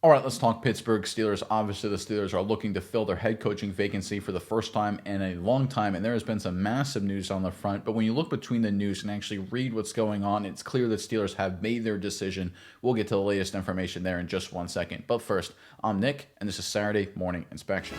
All right, let's talk Pittsburgh Steelers. Obviously, the Steelers are looking to fill their head coaching vacancy for the first time in a long time, and there has been some massive news on the front. But when you look between the news and actually read what's going on, it's clear that Steelers have made their decision. We'll get to the latest information there in just 1 second. But first, I'm Nick, and this is Saturday Morning Inspection.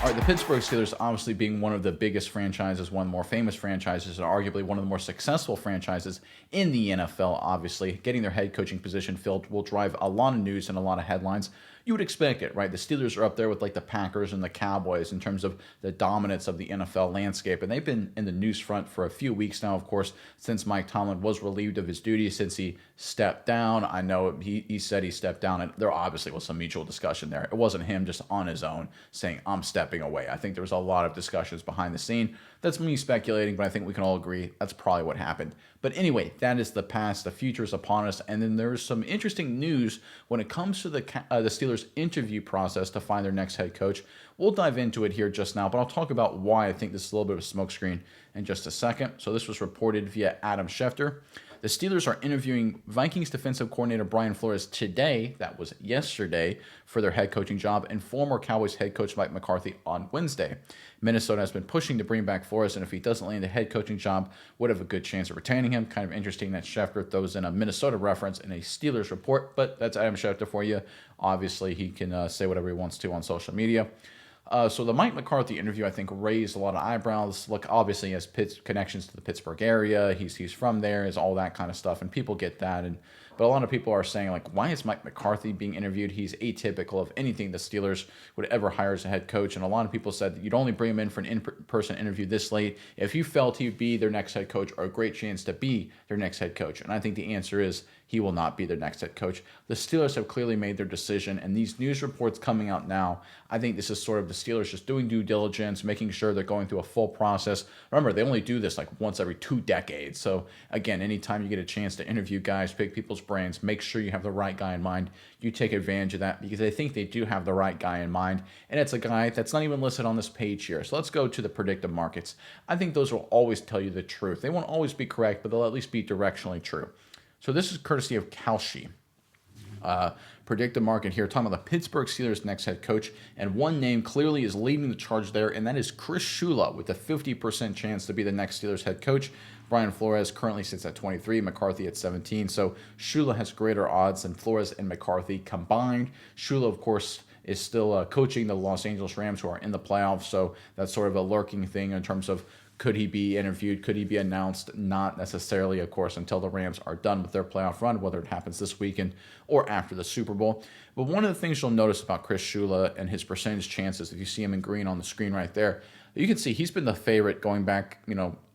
All right, the Pittsburgh Steelers, obviously being one of the biggest franchises, one of the more famous franchises, and arguably one of the more successful franchises in the NFL, obviously, getting their head coaching position filled will drive a lot of news and a lot of headlines. You would expect it, right? The Steelers are up there with like the Packers and the Cowboys in terms of the dominance of the NFL landscape, and they've been in the news front for a few weeks now, of course, since Mike Tomlin was relieved of his duties, since he stepped down. I know he said he stepped down, and there obviously was some mutual discussion there. It wasn't him just on his own saying, I'm stepping away. I think there was a lot of discussions behind the scene. That's me speculating, but I think we can all agree that's probably what happened. But anyway, that is the past. The future is upon us. And then there's some interesting news when it comes to the Steelers interview process to find their next head coach. We'll dive into it here just now, but I'll talk about why I think this is a little bit of a smokescreen in just a second. So this was reported via Adam Schefter. The Steelers are interviewing Vikings defensive coordinator Brian Flores today, that was yesterday, for their head coaching job, and former Cowboys head coach Mike McCarthy on Wednesday. Minnesota has been pushing to bring back Flores, and if he doesn't land a head coaching job, would have a good chance of retaining him. Kind of interesting that Schefter throws in a Minnesota reference in a Steelers report, but that's Adam Schefter for you. Obviously, he can say whatever he wants to on social media. So the Mike McCarthy interview, I think, raised a lot of eyebrows. Look, obviously, he has connections to the Pittsburgh area. He's from there, is all that kind of stuff, and people get that. But a lot of people are saying, like, why is Mike McCarthy being interviewed? He's atypical of anything the Steelers would ever hire as a head coach. And a lot of people said that you'd only bring him in for an in-person interview this late if you felt he'd be their next head coach or a great chance to be their next head coach. And I think the answer is he will not be their next head coach. The Steelers have clearly made their decision, and these news reports coming out now, I think this is sort of the Steelers just doing due diligence, making sure they're going through a full process. Remember, they only do this like once every 2 decades. So again, anytime you get a chance to interview guys, pick people's brains, make sure you have the right guy in mind. You take advantage of that because I think they do have the right guy in mind, and it's a guy that's not even listed on this page here. So let's go to the predictive markets. I think those will always tell you the truth. They won't always be correct, but they'll at least be directionally true. So this is courtesy of Kalshi. Predictive market here, talking about the Pittsburgh Steelers' next head coach, and one name clearly is leading the charge there, and that is Chris Shula, with a 50% chance to be the next Steelers head coach. Brian Flores currently sits at 23, McCarthy at 17, so Shula has greater odds than Flores and McCarthy combined. Shula, of course, is still coaching the Los Angeles Rams, who are in the playoffs, so that's sort of a lurking thing in terms of could he be interviewed? Could he be announced? Not necessarily, of course, until the Rams are done with their playoff run, whether it happens this weekend or after the Super Bowl. But one of the things you'll notice about Chris Shula and his percentage chances, if you see him in green on the screen right there, you can see he's been the favorite going back,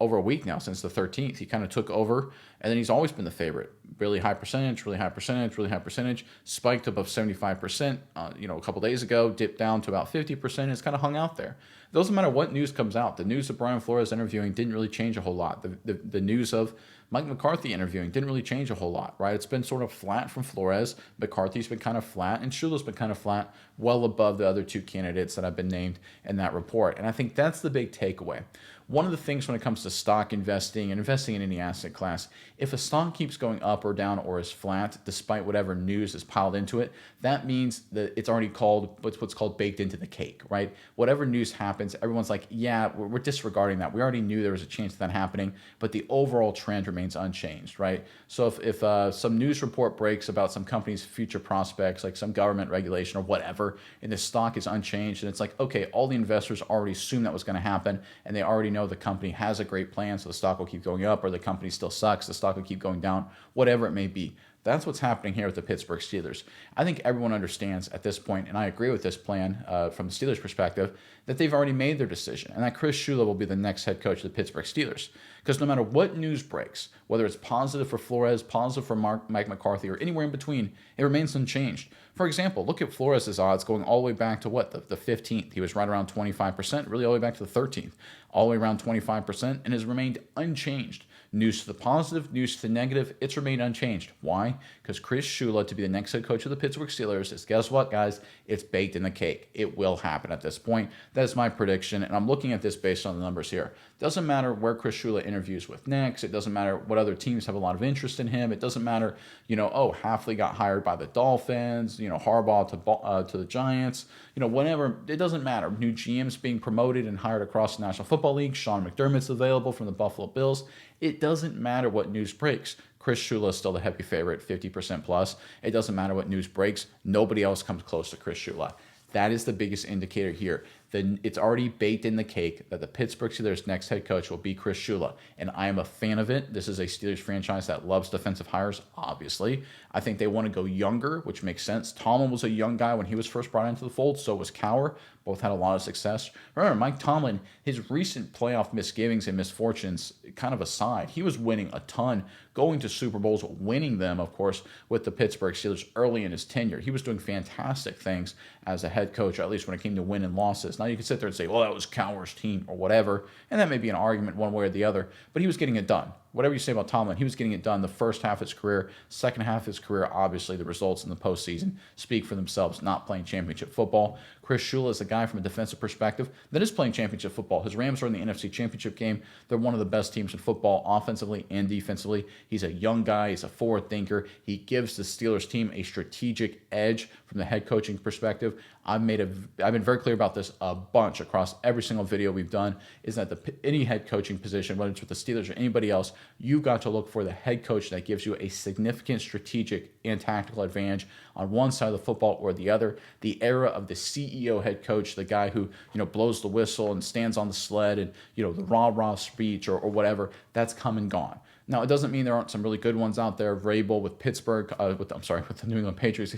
over a week now since the 13th. He kind of took over, and then he's always been the favorite. Really high percentage, really high percentage, really high percentage. Spiked above 75%, a couple days ago, dipped down to about 50%. It's kind of hung out there. It doesn't matter what news comes out. The news of Brian Flores interviewing didn't really change a whole lot. The news of Mike McCarthy interviewing didn't really change a whole lot, right? It's been sort of flat from Flores. McCarthy's been kind of flat, and Shula's been kind of flat, well above the other 2 candidates that have been named in that report. And I think that's the big takeaway. One of the things when it comes to stock investing and investing in any asset class, if a stock keeps going up or down or is flat, despite whatever news is piled into it, that means that it's already called what's called baked into the cake, right? Whatever news happens, everyone's like, yeah, we're disregarding that. We already knew there was a chance of that happening, but the overall trend remains unchanged, right? So if some news report breaks about some company's future prospects, like some government regulation or whatever, and the stock is unchanged, and it's like, okay, all the investors already assumed that was going to happen, and they already know the company has a great plan, so the stock will keep going up, or the company still sucks, the stock will keep going down, whatever it may be. That's what's happening here with the Pittsburgh Steelers. I think everyone understands at this point, and I agree with this plan from the Steelers' perspective, that they've already made their decision, and that Chris Shula will be the next head coach of the Pittsburgh Steelers. Because no matter what news breaks, whether it's positive for Flores, positive for Mike McCarthy, or anywhere in between, it remains unchanged. For example, look at Flores' odds going all the way back to the 15th. He was right around 25%, really all the way back to the 13th, all the way around 25%, and has remained unchanged. News to the positive, news to the negative, it's remained unchanged. Why? Because Chris Shula to be the next head coach of the Pittsburgh Steelers is, guess what, guys? It's baked in the cake. It will happen at this point. That is my prediction, and I'm looking at this based on the numbers here. Doesn't matter where Chris Shula interviews with next. It doesn't matter what other teams have a lot of interest in him. It doesn't matter, oh, Hafley got hired by the Dolphins, Harbaugh to the Giants, whatever. It doesn't matter. New GMs being promoted and hired across the National Football League. Sean McDermott's available from the Buffalo Bills. It doesn't matter what news breaks. Chris Shula is still the heavy favorite, 50% plus. It doesn't matter what news breaks. Nobody else comes close to Chris Shula. That is the biggest indicator here. Then it's already baked in the cake that the Pittsburgh Steelers' next head coach will be Chris Shula, and I am a fan of it. This is a Steelers franchise that loves defensive hires, obviously. I think they want to go younger, which makes sense. Tomlin was a young guy when he was first brought into the fold, so was Cowher. Both had a lot of success. Remember, Mike Tomlin, his recent playoff misgivings and misfortunes, kind of aside, he was winning a ton, going to Super Bowls, winning them, of course, with the Pittsburgh Steelers early in his tenure. He was doing fantastic things as a head coach, at least when it came to win and losses. Now you can sit there and say, well, that was Cowher's team or whatever, and that may be an argument one way or the other, but he was getting it done. Whatever you say about Tomlin, he was getting it done the first half of his career. Second half of his career, obviously, the results in the postseason speak for themselves, not playing championship football. Chris Shula is a guy from a defensive perspective that is playing championship football. His Rams are in the NFC Championship game. They're one of the best teams in football, offensively and defensively. He's a young guy. He's a forward thinker. He gives the Steelers team a strategic edge from the head coaching perspective. I've been very clear about this a bunch across every single video we've done, is that any head coaching position, whether it's with the Steelers or anybody else, you've got to look for the head coach that gives you a significant strategic and tactical advantage on one side of the football or the other. The era of the CEO head coach, the guy who blows the whistle and stands on the sled and the rah-rah speech or whatever, that's come and gone. Now, it doesn't mean there aren't some really good ones out there. Vrabel with Pittsburgh, with the New England Patriots,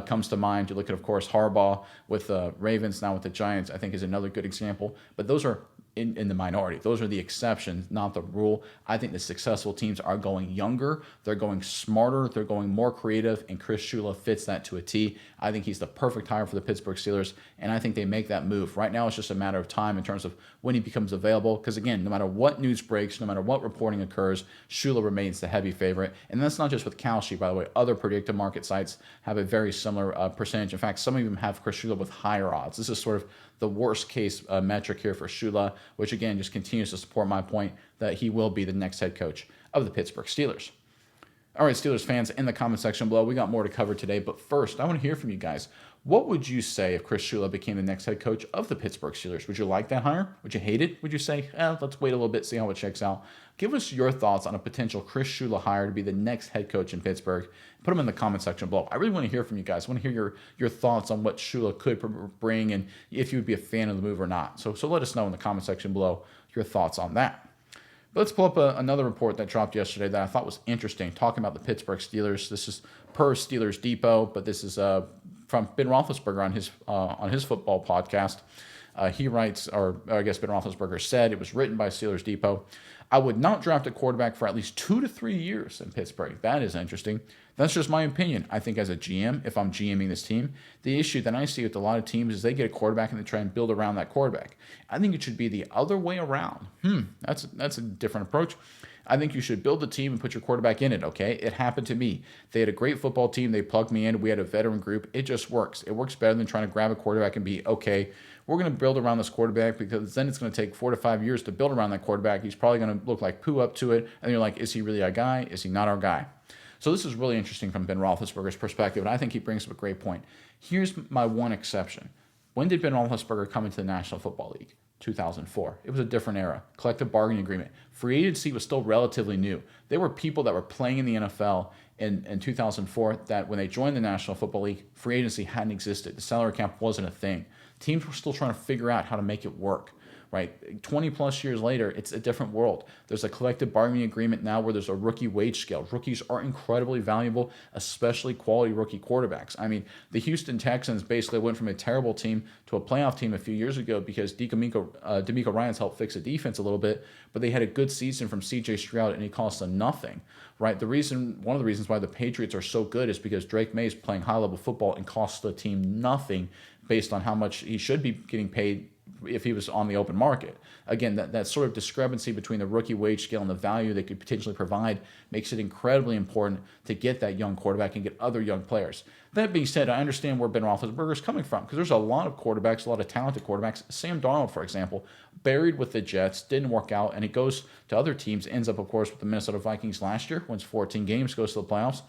comes to mind. You look at, of course, Harbaugh with the Ravens, now with the Giants, I think is another good example. But those are in the minority. Those are the exceptions, not the rule. I think the successful teams are going younger, they're going smarter, they're going more creative, and Chris Shula fits that to a T. I think he's the perfect hire for the Pittsburgh Steelers, and I think they make that move. Right now, it's just a matter of time in terms of when he becomes available, because again, no matter what news breaks, no matter what reporting occurs, Shula remains the heavy favorite. And that's not just with Kalshi, by the way. Other predictive market sites have a very similar percentage. In fact, some of them have Chris Shula with higher odds. This is sort of the worst case metric here for Shula, which again just continues to support my point that he will be the next head coach of the Pittsburgh Steelers. All right, Steelers fans, in the comment section below, we got more to cover today. But first, I want to hear from you guys. What would you say if Chris Shula became the next head coach of the Pittsburgh Steelers? Would you like that hire? Would you hate it? Would you say, let's wait a little bit, see how it checks out? Give us your thoughts on a potential Chris Shula hire to be the next head coach in Pittsburgh. Put them in the comment section below. I really want to hear from you guys. I want to hear your thoughts on what Shula could bring and if you would be a fan of the move or not. So let us know in the comment section below your thoughts on that. But let's pull up another report that dropped yesterday that I thought was interesting, talking about the Pittsburgh Steelers. This is per Steelers Depot, but this is from Ben Roethlisberger on his football podcast. He writes, or I guess Ben Roethlisberger said, it was written by Steelers Depot, I would not draft a quarterback for at least 2 to 3 years in Pittsburgh. That is interesting. That's just my opinion. I think as a GM, if I'm GMing this team, the issue that I see with a lot of teams is they get a quarterback and they try and build around that quarterback. I think it should be the other way around. That's a different approach. I think you should build a team and put your quarterback in it, okay? It happened to me. They had a great football team. They plugged me in. We had a veteran group. It just works. It works better than trying to grab a quarterback and be, okay, we're going to build around this quarterback because then it's going to take 4 to 5 years to build around that quarterback. He's probably going to look like poo up to it. And you're like, is he really our guy? Is he not our guy? So this is really interesting from Ben Roethlisberger's perspective, and I think he brings up a great point. Here's my one exception. When did Ben Roethlisberger come into the National Football League? 2004. It was a different era. Collective bargaining agreement. Free agency was still relatively new. There were people that were playing in the NFL in 2004 that when they joined the National Football League, free agency hadn't existed. The salary cap wasn't a thing. Teams were still trying to figure out how to make it work. Right? 20 plus years later, it's a different world. There's a collective bargaining agreement now where there's a rookie wage scale. Rookies are incredibly valuable, especially quality rookie quarterbacks. I mean, the Houston Texans basically went from a terrible team to a playoff team a few years ago because DeMeco Ryans helped fix the defense a little bit, but they had a good season from C.J. Stroud and he cost them nothing. Right? One of the reasons why the Patriots are so good is because Drake May is playing high-level football and costs the team nothing based on how much he should be getting paid if he was on the open market. Again, that sort of discrepancy between the rookie wage scale and the value they could potentially provide makes it incredibly important to get that young quarterback and get other young players. That being said, I understand where Ben Roethlisberger is coming from because there's a lot of quarterbacks, a lot of talented quarterbacks. Sam Darnold, for example, buried with the Jets, didn't work out, and he goes to other teams, ends up, of course, with the Minnesota Vikings last year, wins 14 games, goes to the playoffs,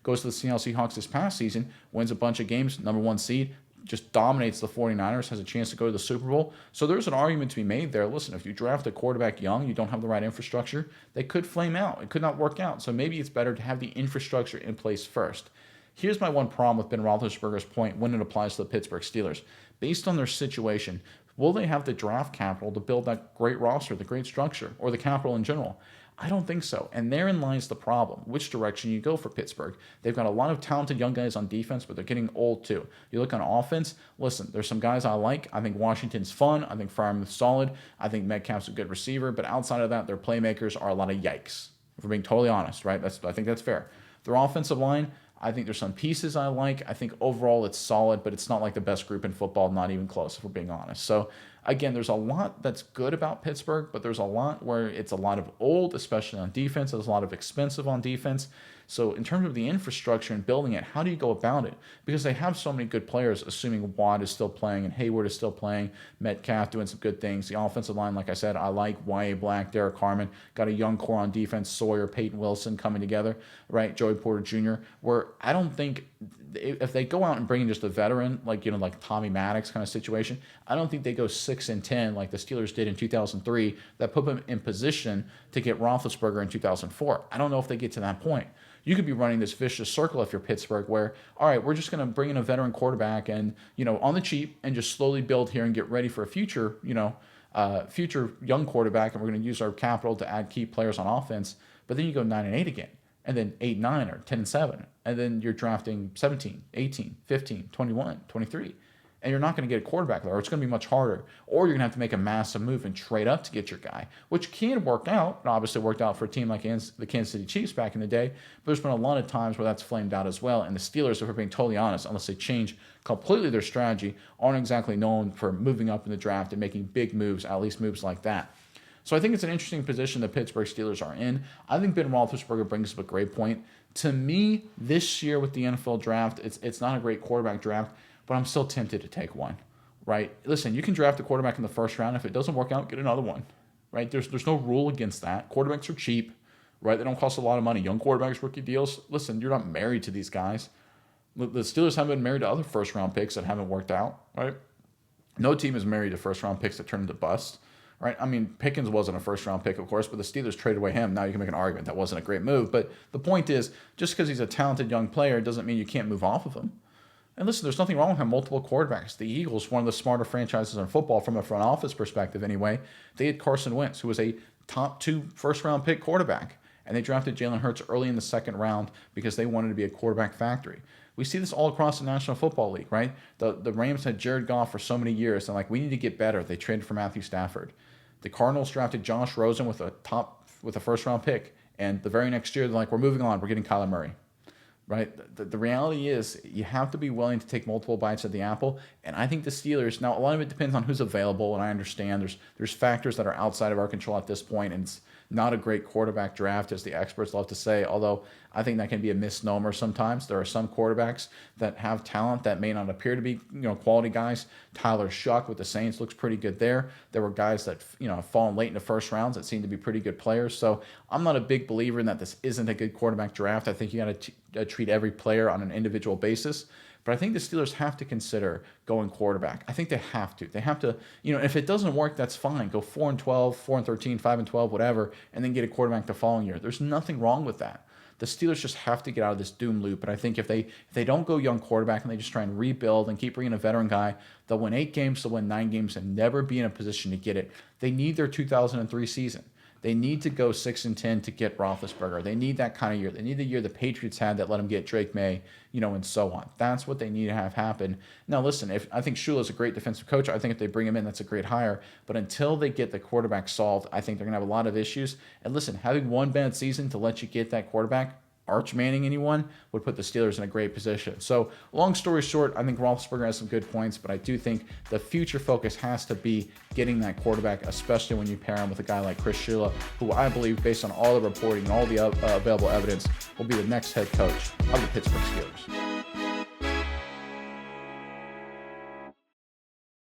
goes to the Seattle Seahawks this past season, wins a bunch of games, number one seed, just dominates the 49ers, has a chance to go to the Super Bowl. So there's an argument to be made there. Listen, if you draft a quarterback young, you don't have the right infrastructure, they could flame out. It could not work out. So maybe it's better to have the infrastructure in place first. Here's my one problem with Ben Roethlisberger's point when it applies to the Pittsburgh Steelers. Based on their situation, will they have the draft capital to build that great roster, the great structure, or the capital in general? I don't think so. And therein lies the problem. Which direction you go for Pittsburgh? They've got a lot of talented young guys on defense, but they're getting old too. You look on offense, listen, there's some guys I like. I think Washington's fun. I think Freiermuth's solid. I think Metcalf's a good receiver. But outside of that, their playmakers are a lot of yikes. If we're being totally honest, right? I think that's fair. Their offensive line, I think there's some pieces I like. I think overall it's solid, but it's not like the best group in football, not even close, if we're being honest. So again, there's a lot that's good about Pittsburgh, but there's a lot where it's a lot of old, especially on defense. There's a lot of expensive on defense. So in terms of the infrastructure and building it, how do you go about it? Because they have so many good players, assuming Watt is still playing and Hayward is still playing, Metcalf doing some good things. The offensive line, like I said, I like Y.A. Black, Derek Harmon, got a young core on defense, Sawyer, Peyton Wilson coming together, right? Joey Porter Jr., where I don't think if they go out and bring in just a veteran, like Tommy Maddox kind of situation, I don't think they go 6-10 like the Steelers did in 2003 that put them in position to get Roethlisberger in 2004. I don't know if they get to that point. You could be running this vicious circle if you're Pittsburgh where, all right, we're just going to bring in a veteran quarterback and, on the cheap and just slowly build here and get ready for a future, future young quarterback, and we're going to use our capital to add key players on offense. But then you go 9-8 again, and then 8-9 or 10-7, and then you're drafting 17, 18, 15, 21, 23. And you're not going to get a quarterback there, or it's going to be much harder. Or you're going to have to make a massive move and trade up to get your guy, which can work out. It obviously worked out for a team like the Kansas City Chiefs back in the day, but there's been a lot of times where that's flamed out as well. And the Steelers, if we're being totally honest, unless they change completely their strategy, aren't exactly known for moving up in the draft and making big moves, at least moves like that. So I think it's an interesting position the Pittsburgh Steelers are in. I think Ben Roethlisberger brings up a great point. To me, this year with the NFL draft, it's not a great quarterback draft, but I'm still tempted to take one, right? Listen, you can draft a quarterback in the first round. If it doesn't work out, get another one, right? There's no rule against that. Quarterbacks are cheap, right? They don't cost a lot of money. Young quarterbacks, rookie deals. Listen, you're not married to these guys. The Steelers haven't been married to other first-round picks that haven't worked out, right? No team is married to first-round picks that turn into busts, right? I mean, Pickens wasn't a first-round pick, of course, but the Steelers traded away him. Now you can make an argument that wasn't a great move. But the point is, just because he's a talented young player doesn't mean you can't move off of him. And listen, there's nothing wrong with having multiple quarterbacks. The Eagles, one of the smarter franchises in football from a front office perspective anyway, they had Carson Wentz, who was a top 2 first-round pick quarterback. And they drafted Jalen Hurts early in the second round because they wanted to be a quarterback factory. We see this all across the National Football League, right? The Rams had Jared Goff for so many years. And we need to get better. They traded for Matthew Stafford. The Cardinals drafted Josh Rosen with a first-round pick. And the very next year, they're like, we're moving on. We're getting Kyler Murray. Right? The reality is you have to be willing to take multiple bites at the apple. And I think the Steelers, now a lot of it depends on who's available, and I understand there's factors that are outside of our control at this point, and it's not a great quarterback draft, as the experts love to say, although I think that can be a misnomer sometimes. There are some quarterbacks that have talent that may not appear to be quality guys. Tyler Shuck with the Saints looks pretty good there. There were guys that have fallen late in the first rounds that seem to be pretty good players. So I'm not a big believer in that this isn't a good quarterback draft. I think you got to treat every player on an individual basis. But I think the Steelers have to consider going quarterback. I think they have to. They have to, if it doesn't work, that's fine. Go 4-12, 4-13, 5-12, whatever, and then get a quarterback the following year. There's nothing wrong with that. The Steelers just have to get out of this doom loop. And I think if they don't go young quarterback and they just try and rebuild and keep bringing a veteran guy, they'll win 8 games, they'll win 9 games, and never be in a position to get it. They need their 2003 season. They need to go 6-10 to get Roethlisberger. They need that kind of year. They need the year the Patriots had that let them get Drake May, and so on. That's what they need to have happen. Now, listen, I think Shula's a great defensive coach. I think if they bring him in, that's a great hire. But until they get the quarterback solved, I think they're going to have a lot of issues. And listen, having one bad season to let you get that quarterback, Arch Manning anyone, would put the Steelers in a great position. So long story short, I think Roethlisberger has some good points, but I do think the future focus has to be getting that quarterback, especially when you pair him with a guy like Chris Shula, who I believe, based on all the reporting and all the available evidence, will be the next head coach of the Pittsburgh Steelers.